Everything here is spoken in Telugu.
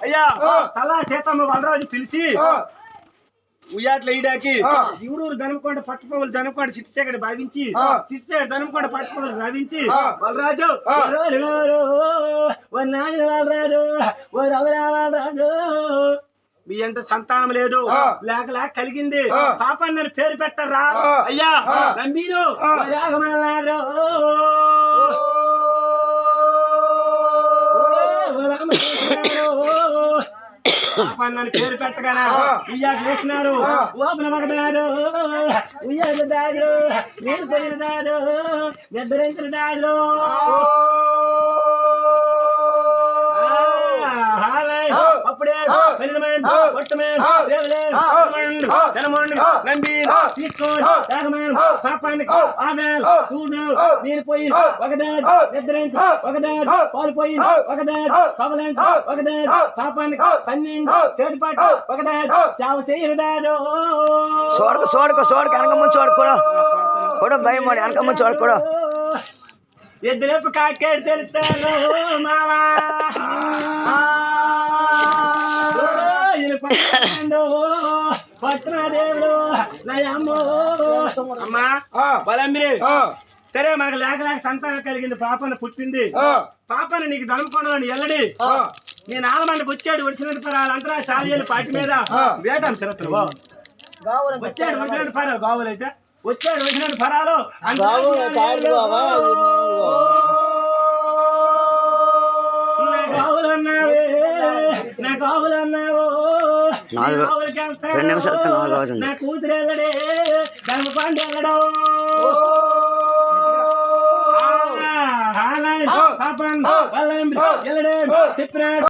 అయ్యా సలా సీతమ్మ వలరాజు పిలిచి ఉయ్యాట్ల ఈడాకి ఊరూరు దనుకొండ పట్టుకోవాలి దనుకొండ సిట్సేగడ భావించి సిట్సేగడ దనుకొండ పట్టుకోవాలి భావించి వలరాజు వలరాజు వలరాజు మీ ఎంత సంతానం లేదు లేక లేక కలిగింది పాపాన్ని పేరు పెట్టరా అయ్యా నమ్మీరు రాగమన్నారు పాపాన్ని పేరు పెట్టగానే ఉయ్యాకు వేసినారు ఓపెన మగదారు ఉయ్యాకు దారు నీళ్ళు పోయిన దారు నిద్రించిన దారు అప్పుడే తీసుకొని పాపానికి ఆమె చూడు నీరు పోయి ఒకదారి నిద్రించి ఒకదారి పాలు పోయి ఒకదారి పవలంటి ఒకదారి పాపానికి పన్నెండు చేతిపాటు ఒకదారి సేవ చేయడారు వెనకమ్మ చూడకూడదు కూడా భయం వెనకమ్మ చూడకూడదు ఎద్దులేపు కాకేడు తెలుస్తాను మావా పట్టణదేవుడు అమ్మా బలంబి సరే మనకు లేక లేక సంతానం కలిగింది పాపను పుట్టింది పాపను నీకు దనుకోవడం ఎల్లడి నేను ఆలమండకు వచ్చాడు వచ్చిన పరాలు అంతరా శాలీలు పాటి మీద వేటాం చరిత్ర వచ్చాడు వచ్చిన పరాలు గావులు అయితే వచ్చాడు వచ్చిన పరాలు నా కావులు అన్నావు నా కూతురు వెళ్ళడే ధర్మపాండి వెళ్ళడం పాపం వెళ్ళడే చెప్పినాడు